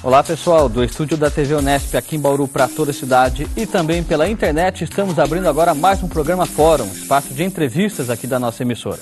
Olá pessoal, do estúdio da TV Unesp aqui em Bauru para toda a cidade e também pela internet estamos abrindo agora mais um programa Fórum, espaço de entrevistas aqui da nossa emissora.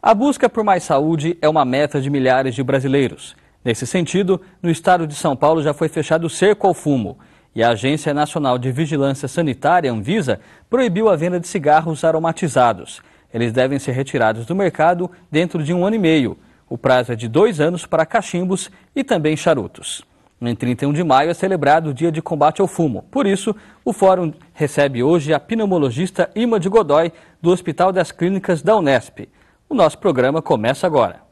A busca por mais saúde é uma meta de milhares de brasileiros. Nesse sentido, no estado de São Paulo já foi fechado o cerco ao fumo e a Agência Nacional de Vigilância Sanitária, Anvisa, proibiu a venda de cigarros aromatizados. Eles devem ser retirados do mercado dentro de 1 ano e meio. O prazo é de 2 anos para cachimbos e também charutos. Em 31 de maio é celebrado o Dia de Combate ao Fumo. Por isso, o Fórum recebe hoje a pneumologista Irma de Godoy, do Hospital das Clínicas da Unesp. O nosso programa começa agora.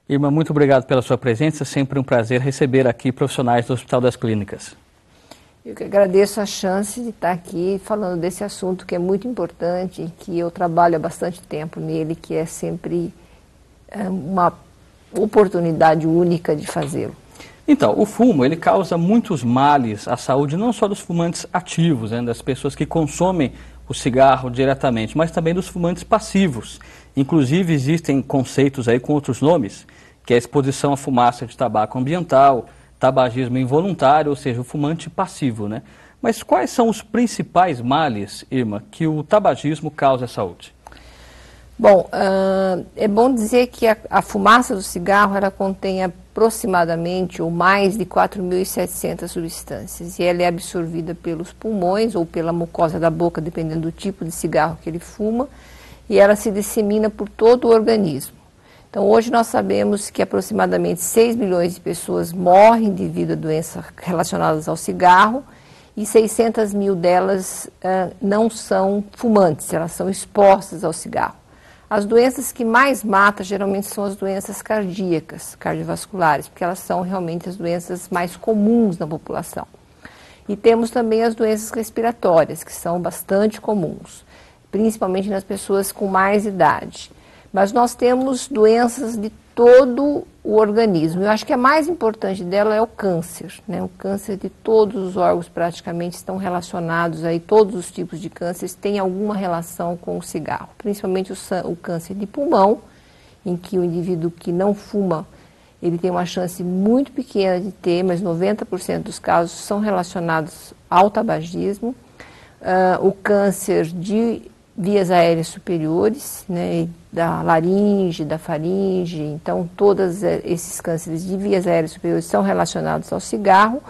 Irma, muito obrigado pela sua presença, sempre um prazer receber aqui profissionais do Hospital das Clínicas. Eu que agradeço a chance de estar aqui falando desse assunto que é muito importante, que eu trabalho há bastante tempo nele, que é sempre uma oportunidade única de fazê-lo. Então, o fumo, ele causa muitos males à saúde, não só dos fumantes ativos, das pessoas que consomem o cigarro diretamente, mas também dos fumantes passivos. Inclusive, existem conceitos aí com outros nomes, que é a exposição à fumaça de tabaco ambiental, tabagismo involuntário, ou seja, o fumante passivo, né? Mas quais são os principais males, Irma, que o tabagismo causa à saúde? Bom, é bom dizer que a fumaça do cigarro, ela contém aproximadamente ou mais de 4.700 substâncias e ela é absorvida pelos pulmões ou pela mucosa da boca, dependendo do tipo de cigarro que ele fuma, e ela se dissemina por todo o organismo. Então, hoje nós sabemos que aproximadamente 6 milhões de pessoas morrem devido a doenças relacionadas ao cigarro e 600 mil delas não são fumantes, elas são expostas ao cigarro. As doenças que mais matam geralmente são as doenças cardíacas, cardiovasculares, porque elas são realmente as doenças mais comuns na população. E temos também as doenças respiratórias, que são bastante comuns, principalmente nas pessoas com mais idade. Mas nós temos doenças de todo o organismo. Eu acho que a mais importante dela é o câncer, né? O câncer de todos os órgãos praticamente estão relacionados aí, todos os tipos de cânceres têm alguma relação com o cigarro. Principalmente o câncer de pulmão, em que o indivíduo que não fuma, ele tem uma chance muito pequena de ter, mas 90% dos casos são relacionados ao tabagismo. O câncer de vias aéreas superiores, né, da laringe, da faringe, então todos esses cânceres de vias aéreas superiores são relacionados ao cigarro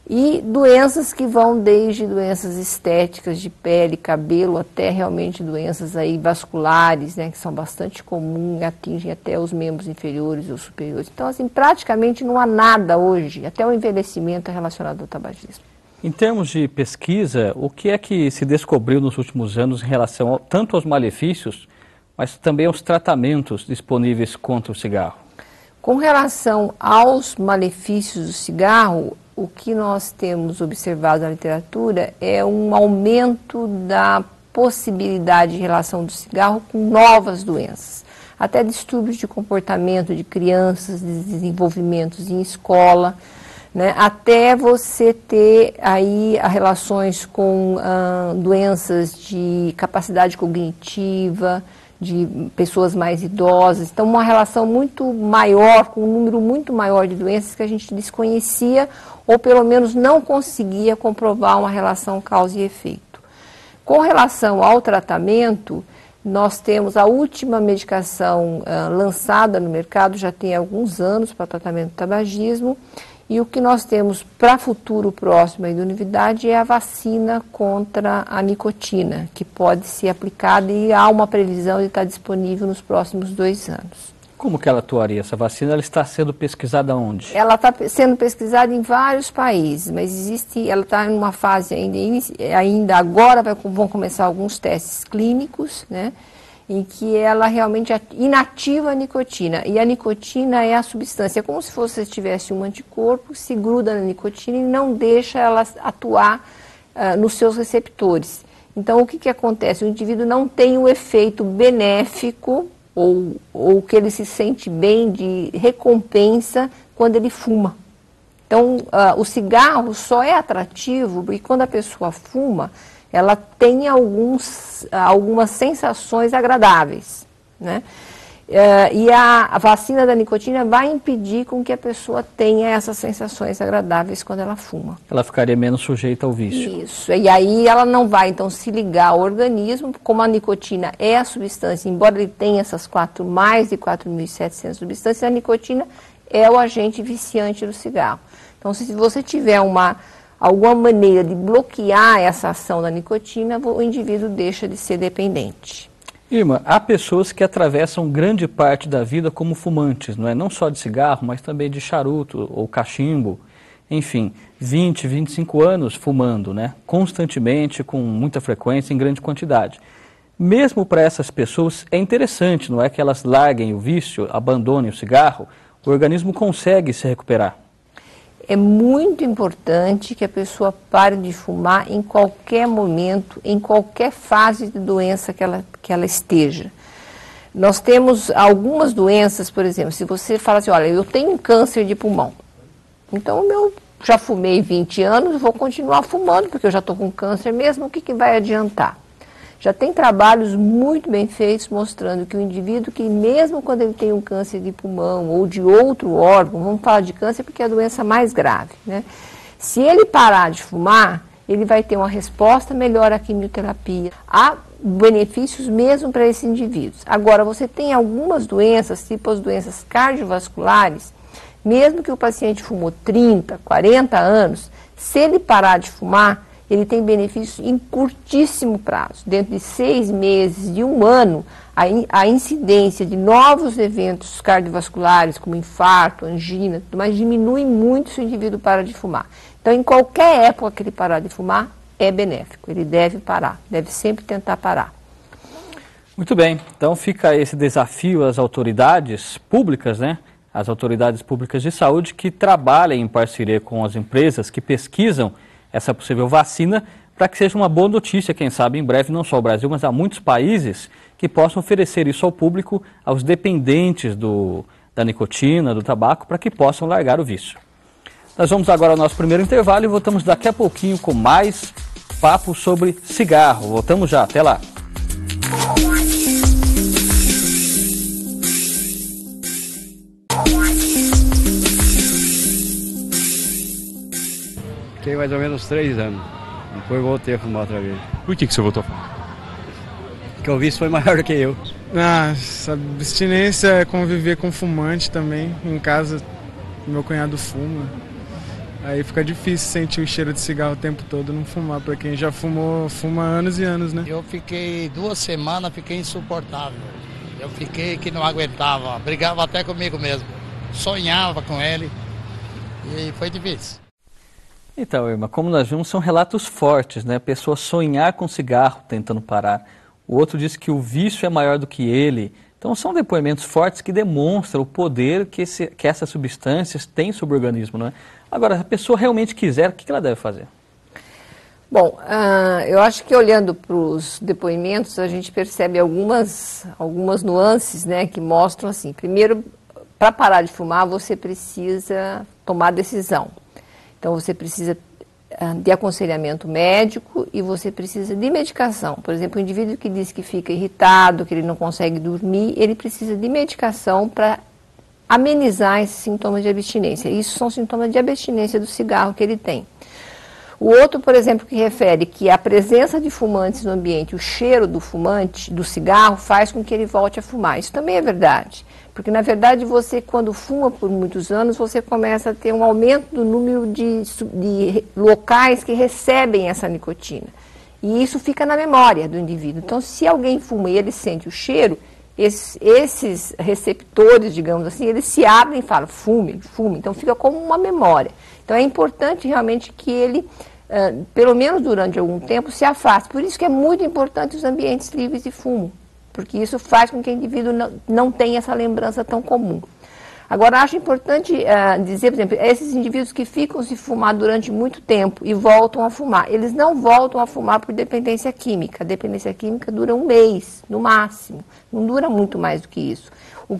e doenças que vão desde doenças estéticas de pele, cabelo, até realmente doenças aí vasculares, né, que são bastante comuns e atingem até os membros inferiores ou superiores. Então, assim, praticamente não há nada hoje, até o envelhecimento é relacionado ao tabagismo. Em termos de pesquisa, o que é que se descobriu nos últimos anos em relação tanto aos malefícios, mas também aos tratamentos disponíveis contra o cigarro? Com relação aos malefícios do cigarro, o que nós temos observado na literatura é um aumento da possibilidade de relação do cigarro com novas doenças, até distúrbios de comportamento de crianças, desenvolvimentos em escola, né, até você ter aí relações com doenças de capacidade cognitiva, de pessoas mais idosas. Então, uma relação muito maior, com um número muito maior de doenças que a gente desconhecia ou pelo menos não conseguia comprovar uma relação causa e efeito. Com relação ao tratamento, nós temos a última medicação lançada no mercado, já tem alguns anos para tratamento do tabagismo, e o que nós temos para futuro próximo aí da novidade é a vacina contra a nicotina, que pode ser aplicada e há uma previsão de estar disponível nos próximos 2 anos. Como que ela atuaria, essa vacina? Ela está sendo pesquisada onde? Ela está sendo pesquisada em vários países, mas ela está em uma fase ainda agora vão começar alguns testes clínicos, né? em que ela realmente inativa a nicotina. E a nicotina é a substância, é como se você tivesse um anticorpo, se gruda na nicotina e não deixa ela atuar nos seus receptores. Então, o que acontece? O indivíduo não tem o efeito benéfico ou que ele se sente bem de recompensa quando ele fuma. Então, o cigarro só é atrativo porque quando a pessoa fuma, ela tem algumas sensações agradáveis, né? E a vacina da nicotina vai impedir com que a pessoa tenha essas sensações agradáveis quando ela fuma. Ela ficaria menos sujeita ao vício. Isso, e aí ela não vai então se ligar ao organismo, como a nicotina é a substância, embora ele tenha essas mais de 4.700 substâncias, a nicotina é o agente viciante do cigarro. Então, se você tiver alguma maneira de bloquear essa ação da nicotina, o indivíduo deixa de ser dependente. Irma, há pessoas que atravessam grande parte da vida como fumantes, não é? Não só de cigarro, mas também de charuto ou cachimbo. Enfim, 20, 25 anos fumando, né? Constantemente, com muita frequência, em grande quantidade. Mesmo para essas pessoas é interessante, não é? Que elas larguem o vício, abandonem o cigarro, o organismo consegue se recuperar. É muito importante que a pessoa pare de fumar em qualquer momento, em qualquer fase de doença que ela esteja. Nós temos algumas doenças, por exemplo, se você fala assim, olha, eu tenho um câncer de pulmão, então eu já fumei 20 anos, vou continuar fumando, porque eu já estou com câncer mesmo, o que vai adiantar? Já tem trabalhos muito bem feitos mostrando que o indivíduo que mesmo quando ele tem um câncer de pulmão ou de outro órgão, vamos falar de câncer porque é a doença mais grave, né? Se ele parar de fumar, ele vai ter uma resposta melhor à quimioterapia. Há benefícios mesmo para esses indivíduos. Agora, você tem algumas doenças, tipo as doenças cardiovasculares, mesmo que o paciente fumou 30, 40 anos, se ele parar de fumar, ele tem benefícios em curtíssimo prazo. Dentro de 6 meses, de 1 ano, a incidência de novos eventos cardiovasculares, como infarto, angina, mas diminui muito se o indivíduo para de fumar. Então, em qualquer época que ele parar de fumar, é benéfico. Ele deve parar, deve sempre tentar parar. Muito bem, então fica esse desafio às autoridades públicas, né? As autoridades públicas de saúde que trabalhem em parceria com as empresas que pesquisam essa possível vacina, para que seja uma boa notícia, quem sabe, em breve, não só o Brasil, mas há muitos países que possam oferecer isso ao público, aos dependentes da nicotina, do tabaco, para que possam largar o vício. Nós vamos agora ao nosso primeiro intervalo e voltamos daqui a pouquinho com mais papo sobre cigarro. Voltamos já, até lá. Fiquei mais ou menos 3 anos. Depois voltei a fumar outra vez. Por que você voltou a fumar? Porque o vício foi maior do que eu. Essa abstinência é conviver com fumante também. Em casa, meu cunhado fuma. Aí fica difícil sentir o cheiro de cigarro o tempo todo, não fumar. Pra quem já fumou, fuma anos e anos, né? Eu fiquei 2 semanas, fiquei insuportável. Eu fiquei que não aguentava. Brigava até comigo mesmo. Sonhava com ele. E foi difícil. Então, Irma, como nós vimos, são relatos fortes, né? A pessoa sonhar com cigarro tentando parar. O outro diz que o vício é maior do que ele. Então, são depoimentos fortes que demonstram o poder que essas substâncias têm sobre o organismo, não é? Agora, se a pessoa realmente quiser, o que ela deve fazer? Bom, eu acho que olhando para os depoimentos, a gente percebe algumas nuances, né, que mostram assim. Primeiro, para parar de fumar, você precisa tomar decisão. Então, você precisa de aconselhamento médico e você precisa de medicação. Por exemplo, o indivíduo que diz que fica irritado, que ele não consegue dormir, ele precisa de medicação para amenizar esses sintomas de abstinência. Isso são sintomas de abstinência do cigarro que ele tem. O outro, por exemplo, que refere que a presença de fumantes no ambiente, o cheiro do fumante, do cigarro, faz com que ele volte a fumar. Isso também é verdade. Porque, na verdade, você, quando fuma por muitos anos, você começa a ter um aumento do número de locais que recebem essa nicotina. E isso fica na memória do indivíduo. Então, se alguém fuma e ele sente o cheiro, esses receptores, digamos assim, eles se abrem e falam, fume, fume. Então, fica como uma memória. Então, é importante realmente que ele, pelo menos durante algum tempo, se afaste. Por isso que é muito importante os ambientes livres de fumo. porque isso faz com que o indivíduo não tenha essa lembrança tão comum. Agora, acho importante dizer, por exemplo, esses indivíduos que ficam se fumar durante muito tempo e voltam a fumar, eles não voltam a fumar por dependência química. A dependência química dura um mês, no máximo, não dura muito mais do que isso. O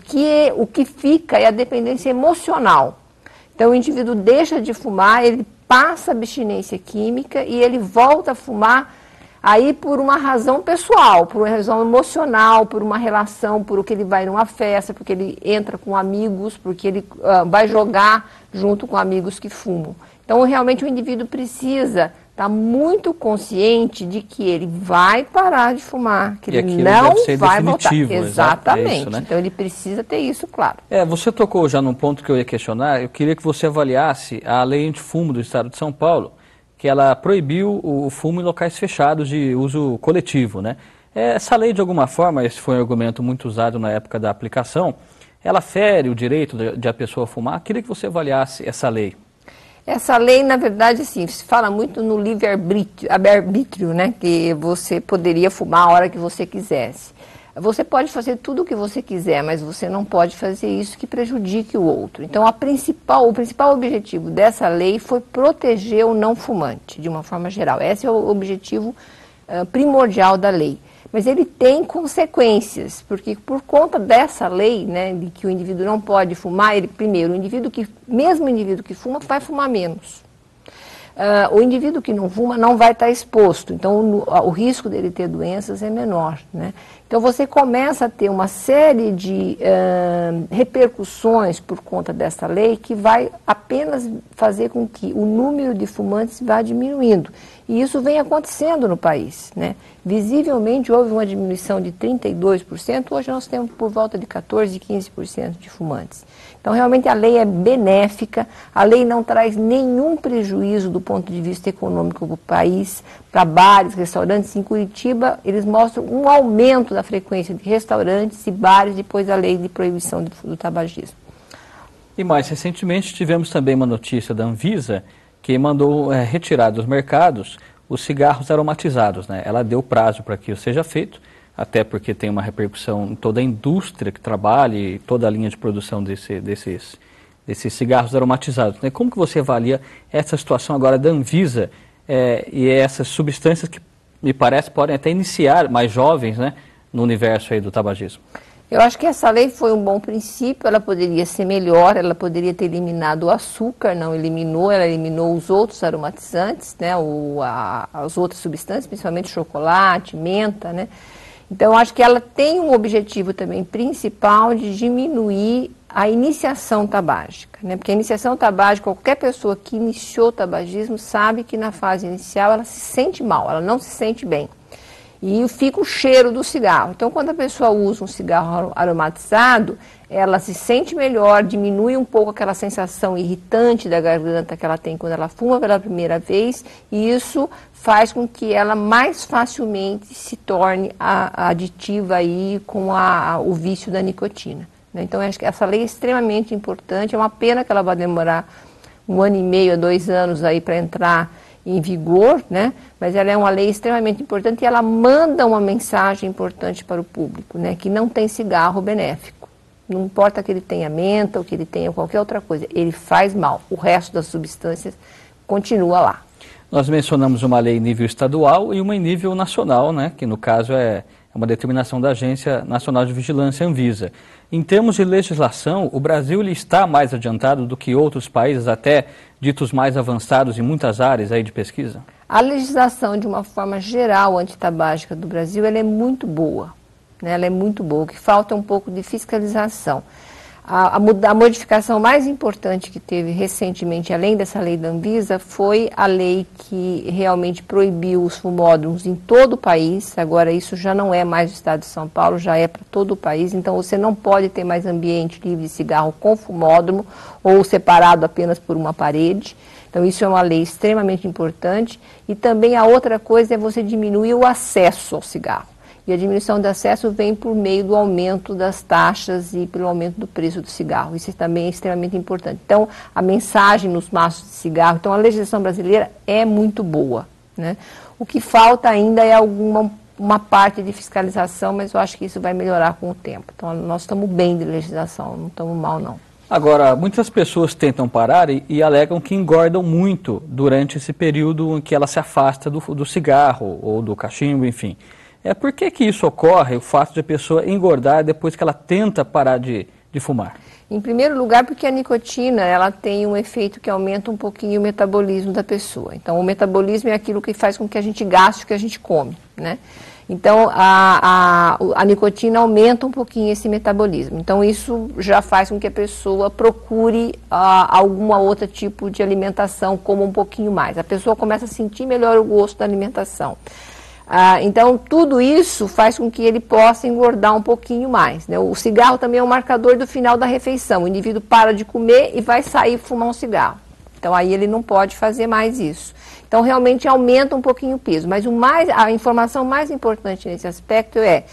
que fica é a dependência emocional. Então, o indivíduo deixa de fumar, ele passa a abstinência química e ele volta a fumar aí por uma razão pessoal, por uma razão emocional, por uma relação, por que ele vai numa festa, porque ele entra com amigos, porque ele vai jogar junto com amigos que fumam. Então, realmente, o indivíduo precisa estar muito consciente de que ele vai parar de fumar, que ele não vai voltar. Exatamente. Isso, né? Então, ele precisa ter isso claro. Você tocou já num ponto que eu ia questionar. Eu queria que você avaliasse a lei antifumo do Estado de São Paulo, que ela proibiu o fumo em locais fechados de uso coletivo, né? Essa lei, de alguma forma, esse foi um argumento muito usado na época da aplicação, ela fere o direito de a pessoa fumar. Queria que você avaliasse essa lei. Essa lei, na verdade, sim, se fala muito no livre-arbítrio, né? Que você poderia fumar a hora que você quisesse. Você pode fazer tudo o que você quiser, mas você não pode fazer isso que prejudique o outro. Então, o principal objetivo dessa lei foi proteger o não fumante, de uma forma geral. Esse é o objetivo primordial da lei. Mas ele tem consequências, porque por conta dessa lei, né, de que o indivíduo não pode fumar, primeiro, mesmo o indivíduo que fuma vai fumar menos. O indivíduo que não fuma não vai estar exposto, então o risco dele ter doenças é menor, né? Então você começa a ter uma série de repercussões por conta dessa lei que vai apenas fazer com que o número de fumantes vá diminuindo. E isso vem acontecendo no país, né? Visivelmente houve uma diminuição de 32%, hoje nós temos por volta de 14%, 15% de fumantes. Então, realmente, a lei é benéfica, a lei não traz nenhum prejuízo do ponto de vista econômico para o país, para bares, restaurantes. Em Curitiba, eles mostram um aumento da frequência de restaurantes e bares depois da lei de proibição do tabagismo. E mais recentemente, tivemos também uma notícia da Anvisa, que mandou retirar dos mercados os cigarros aromatizados, né? Ela deu prazo para que isso seja feito, até porque tem uma repercussão em toda a indústria que trabalha e toda a linha de produção desses cigarros aromatizados, né? Como que você avalia essa situação agora da Anvisa e essas substâncias que, me parece, podem até iniciar mais jovens, né, no universo aí do tabagismo? Eu acho que essa lei foi um bom princípio, ela poderia ser melhor, ela poderia ter eliminado o açúcar, não eliminou, ela eliminou os outros aromatizantes, né, as outras substâncias, principalmente chocolate, menta, né. Então, acho que ela tem um objetivo também principal de diminuir a iniciação tabágica, né? Porque a iniciação tabágica, qualquer pessoa que iniciou o tabagismo sabe que na fase inicial ela se sente mal, ela não se sente bem. E fica o cheiro do cigarro. Então, quando a pessoa usa um cigarro aromatizado, ela se sente melhor, diminui um pouco aquela sensação irritante da garganta que ela tem quando ela fuma pela primeira vez, e isso faz com que ela mais facilmente se torne aditiva aí com o vício da nicotina, né? Então, acho que essa lei é extremamente importante, é uma pena que ela vai demorar 1 ano e meio a 2 anos aí para entrar em vigor, né? Mas ela é uma lei extremamente importante e ela manda uma mensagem importante para o público, né? Que não tem cigarro benéfico. Não importa que ele tenha menta ou que ele tenha qualquer outra coisa, ele faz mal. O resto das substâncias continua lá. Nós mencionamos uma lei em nível estadual e uma em nível nacional, né? Que no caso é uma determinação da Agência Nacional de Vigilância, Anvisa. Em termos de legislação, o Brasil ele está mais adiantado do que outros países, até ditos mais avançados em muitas áreas aí de pesquisa? A legislação, de uma forma geral, antitabágica do Brasil, ela é muito boa, né? Ela é muito boa. O que falta é um pouco de fiscalização. A modificação mais importante que teve recentemente, além dessa lei da Anvisa, foi a lei que realmente proibiu os fumódromos em todo o país. Agora, isso já não é mais do Estado de São Paulo, já é para todo o país. Então, você não pode ter mais ambiente livre de cigarro com fumódromo ou separado apenas por uma parede. Então, isso é uma lei extremamente importante. E também a outra coisa é você diminuir o acesso ao cigarro. E a diminuição do acesso vem por meio do aumento das taxas e pelo aumento do preço do cigarro. Isso também é extremamente importante. Então, a mensagem nos maços de cigarro, então a legislação brasileira é muito boa, né? O que falta ainda é uma parte de fiscalização, mas eu acho que isso vai melhorar com o tempo. Então, nós estamos bem de legislação, não estamos mal, não. Agora, muitas pessoas tentam parar e alegam que engordam muito durante esse período em que ela se afasta do cigarro ou do cachimbo, enfim. Por que isso ocorre, o fato de a pessoa engordar depois que ela tenta parar de fumar? Em primeiro lugar, porque a nicotina ela tem um efeito que aumenta um pouquinho o metabolismo da pessoa. Então, o metabolismo é aquilo que faz com que a gente gaste o que a gente come, né? Então, a nicotina aumenta um pouquinho esse metabolismo. Então, isso já faz com que a pessoa procure algum outro tipo de alimentação, coma um pouquinho mais. A pessoa começa a sentir melhor o gosto da alimentação. Então, tudo isso faz com que ele possa engordar um pouquinho mais, né? O cigarro também é um marcador do final da refeição. O indivíduo para de comer e vai sair fumar um cigarro. Então, aí ele não pode fazer mais isso. Então, realmente aumenta um pouquinho o peso. Mas a informação mais importante nesse aspecto é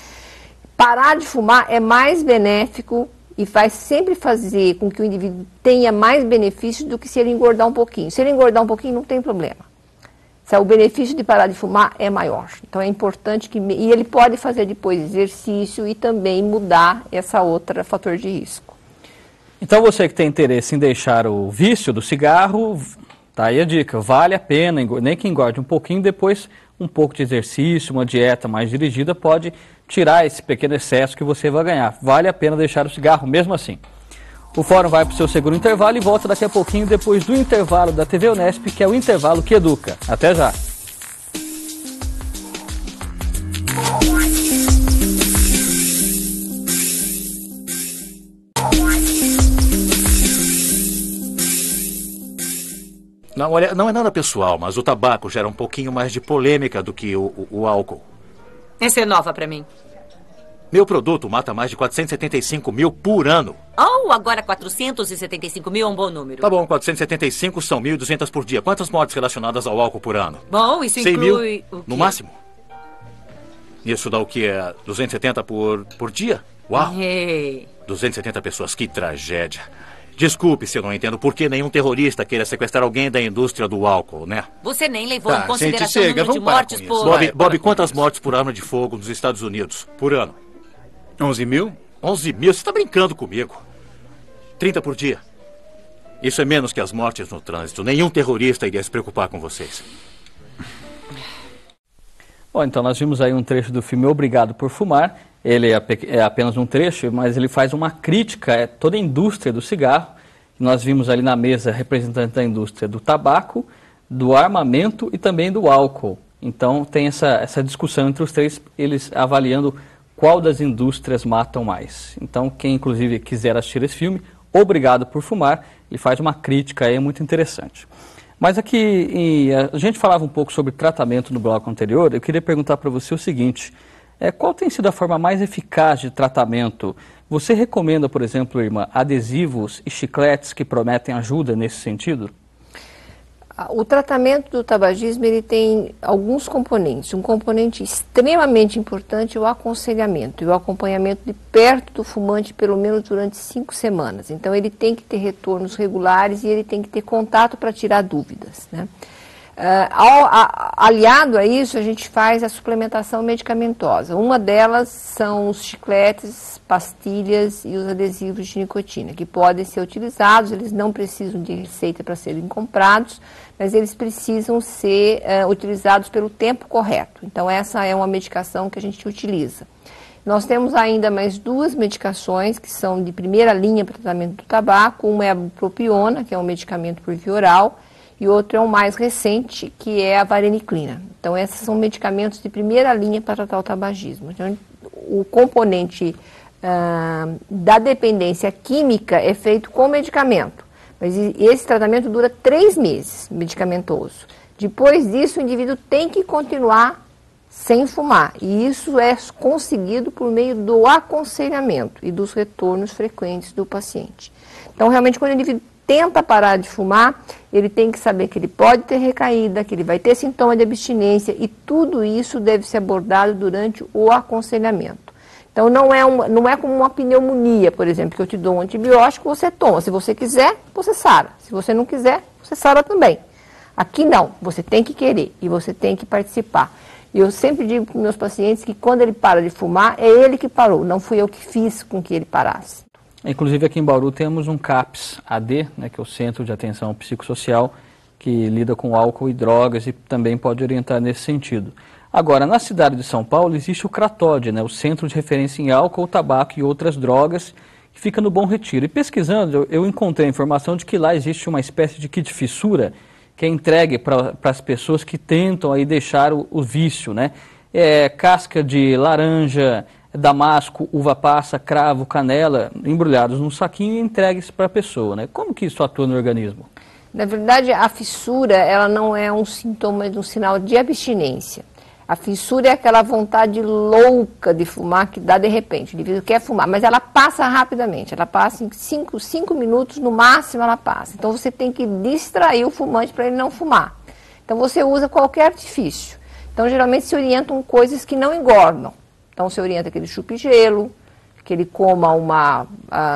parar de fumar é mais benéfico e vai sempre fazer com que o indivíduo tenha mais benefícios do que se ele engordar um pouquinho. Se ele engordar um pouquinho, não tem problema. O benefício de parar de fumar é maior. Então, é importante que... E ele pode fazer depois exercício e também mudar essa outra fator de risco. Então, você que tem interesse em deixar o vício do cigarro, tá aí a dica, vale a pena, nem que engorde um pouquinho, depois um pouco de exercício, uma dieta mais dirigida pode tirar esse pequeno excesso que você vai ganhar. Vale a pena deixar o cigarro mesmo assim. O Fórum vai para o seu segundo intervalo e volta daqui a pouquinho, depois do intervalo da TV Unesp, que é o intervalo que educa. Até já! Não, olha, não é nada pessoal, mas o tabaco gera um pouquinho mais de polêmica do que o álcool. Essa é nova pra mim. Meu produto mata mais de 475 mil por ano. Oh, agora 475 mil é um bom número. Tá bom, 475 são 1.200 por dia. Quantas mortes relacionadas ao álcool por ano? Bom, isso 100 inclui... mil, no máximo. Isso dá o que? 270 por dia? Uau! Hey. 270 pessoas, que tragédia. Desculpe se eu não entendo por que nenhum terrorista queira sequestrar alguém da indústria do álcool, né? Você nem levou em consideração gente, chega, o número de vamos parar mortes com por... isso. Bob, quantas mortes por arma de fogo nos Estados Unidos por ano? 11 mil? 11 mil? Você está brincando comigo. 30 por dia. Isso é menos que as mortes no trânsito. Nenhum terrorista iria se preocupar com vocês. Bom, então nós vimos aí um trecho do filme Obrigado por Fumar. Ele é apenas um trecho, mas ele faz uma crítica a toda a indústria do cigarro. Nós vimos ali na mesa representantes da indústria do tabaco, do armamento e também do álcool. Então tem essa discussão entre os três, eles avaliando qual das indústrias matam mais. Então quem inclusive quiser assistir esse filme, Obrigado por Fumar, ele faz uma crítica aí muito interessante. Mas aqui, a gente falava um pouco sobre tratamento no bloco anterior, eu queria perguntar para você o seguinte, qual tem sido a forma mais eficaz de tratamento? Você recomenda, por exemplo, irmã, adesivos e chicletes que prometem ajuda nesse sentido? O tratamento do tabagismo ele tem alguns componentes. Um componente extremamente importante é o aconselhamento e o acompanhamento de perto do fumante pelo menos durante 5 semanas. Então ele tem que ter retornos regulares e ele tem que ter contato para tirar dúvidas, né? Aliado a isso, a gente faz a suplementação medicamentosa. Uma delas são os chicletes, pastilhas e os adesivos de nicotina, que podem ser utilizados, eles não precisam de receita para serem comprados, mas eles precisam ser utilizados pelo tempo correto. Então, essa é uma medicação que a gente utiliza. Nós temos ainda mais 2 medicações que são de primeira linha para tratamento do tabaco. Uma é a bupropiona, que é um medicamento por via oral, e outro é o mais recente, que é a vareniclina. Então, esses são medicamentos de primeira linha para tratar o tabagismo. Então, o componente da dependência química é feito com medicamento, mas esse tratamento dura 3 meses, medicamentoso. Depois disso, o indivíduo tem que continuar sem fumar, e isso é conseguido por meio do aconselhamento e dos retornos frequentes do paciente. Então, realmente, quando o indivíduo tenta parar de fumar, ele tem que saber que ele pode ter recaída, que ele vai ter sintoma de abstinência, e tudo isso deve ser abordado durante o aconselhamento. Então, não é como uma pneumonia, por exemplo, que eu te dou um antibiótico, você toma. Se você quiser, você sara. Se você não quiser, você sara também. Aqui não, você tem que querer e você tem que participar. E eu sempre digo para os meus pacientes que quando ele para de fumar, é ele que parou, não fui eu que fiz com que ele parasse. Inclusive aqui em Bauru temos um CAPS AD, né, que é o Centro de Atenção Psicossocial, que lida com álcool e drogas e também pode orientar nesse sentido. Agora, na cidade de São Paulo existe o CRATOD, né, o Centro de Referência em Álcool, Tabaco e Outras Drogas, que fica no Bom Retiro. E pesquisando, eu encontrei a informação de que lá existe uma espécie de kit fissura que é entregue para as pessoas que tentam aí deixar o vício, né? Casca de laranja, damasco, uva passa, cravo, canela, embrulhados num saquinho e entregues para a pessoa, né? Como que isso atua no organismo? Na verdade, a fissura, ela não é um sintoma de um sinal de abstinência. A fissura é aquela vontade louca de fumar que dá de repente. O indivíduo quer fumar, mas ela passa rapidamente. Ela passa em 5 minutos, no máximo ela passa. Então você tem que distrair o fumante para ele não fumar. Então você usa qualquer artifício. Então geralmente se orientam coisas que não engordam. Então se orienta aquele chupe-gelo, que ele coma uma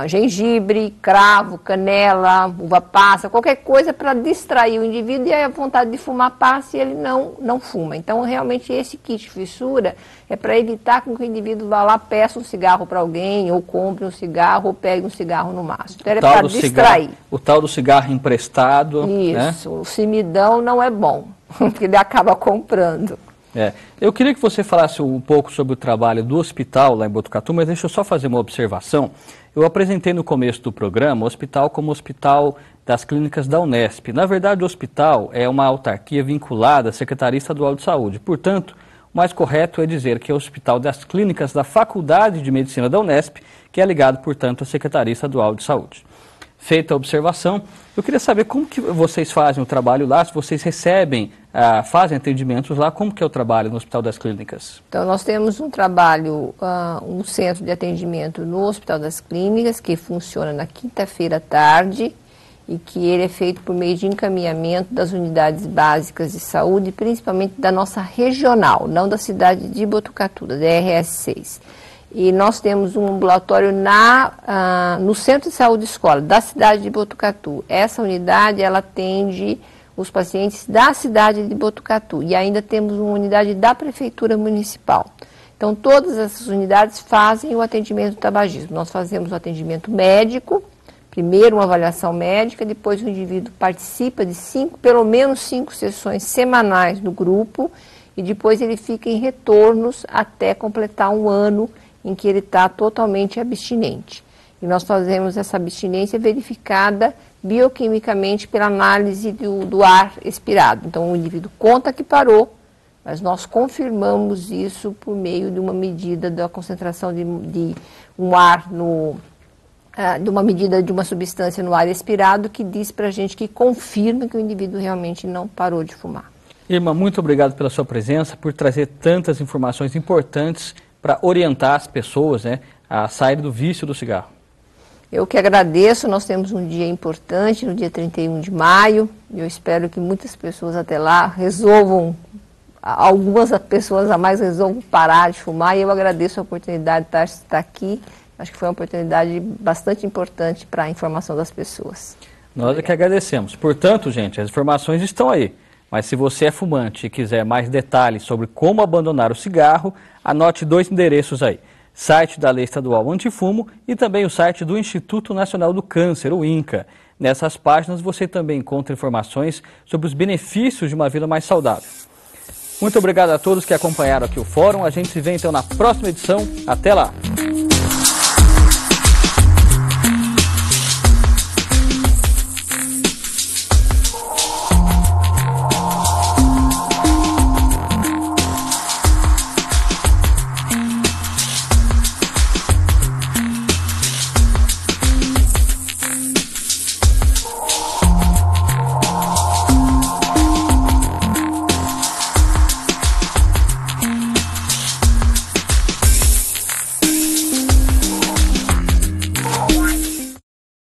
gengibre, cravo, canela, uva passa, qualquer coisa para distrair o indivíduo e a vontade de fumar passa e ele não fuma. Então, realmente, esse kit fissura é para evitar que o indivíduo vá lá, peça um cigarro para alguém, ou compre um cigarro, ou pegue um cigarro no máximo. Então, é para distrair. O tal do cigarro emprestado. Isso, né? O simidão não é bom, porque ele acaba comprando. Eu queria que você falasse um pouco sobre o trabalho do hospital lá em Botucatu, mas deixa eu só fazer uma observação. Eu apresentei no começo do programa o hospital como hospital das clínicas da Unesp. Na verdade, o hospital é uma autarquia vinculada à Secretaria Estadual de Saúde. Portanto, o mais correto é dizer que é o hospital das clínicas da Faculdade de Medicina da Unesp, que é ligado, portanto, à Secretaria Estadual de Saúde. Feita a observação, eu queria saber como que vocês fazem o trabalho lá, se vocês recebem, fazem atendimentos lá, como que é o trabalho no Hospital das Clínicas? Então, nós temos um trabalho, um centro de atendimento no Hospital das Clínicas, que funciona na quinta-feira à tarde, e que ele é feito por meio de encaminhamento das unidades básicas de saúde, principalmente da nossa regional, não da cidade de Botucatu, da DRS-6. E nós temos um ambulatório no Centro de Saúde Escola, da cidade de Botucatu. Essa unidade, ela atende os pacientes da cidade de Botucatu. E ainda temos uma unidade da Prefeitura Municipal. Então, todas essas unidades fazem o atendimento do tabagismo. Nós fazemos o atendimento médico, primeiro uma avaliação médica, depois o indivíduo participa de pelo menos 5 sessões semanais no grupo, e depois ele fica em retornos até completar 1 ano em que ele está totalmente abstinente. E nós fazemos essa abstinência verificada bioquimicamente pela análise do ar expirado. Então, o indivíduo conta que parou, mas nós confirmamos isso por meio de uma medida da concentração de um ar de uma medida de uma substância no ar expirado que diz para a gente que confirma que o indivíduo realmente não parou de fumar. Irmã, muito obrigado pela sua presença, por trazer tantas informações importantes para orientar as pessoas, né, a sair do vício do cigarro. Eu que agradeço, nós temos um dia importante, no dia 31 de maio, e eu espero que muitas pessoas até lá resolvam, algumas pessoas a mais resolvam parar de fumar, e eu agradeço a oportunidade de estar aqui. Acho que foi uma oportunidade bastante importante para a informação das pessoas. Nós é que agradecemos. Portanto, gente, as informações estão aí. Mas se você é fumante e quiser mais detalhes sobre como abandonar o cigarro, anote 2 endereços aí. Site da Lei Estadual Antifumo e também o site do Instituto Nacional do Câncer, o INCA. Nessas páginas você também encontra informações sobre os benefícios de uma vida mais saudável. Muito obrigado a todos que acompanharam aqui o Fórum. A gente se vê então na próxima edição. Até lá!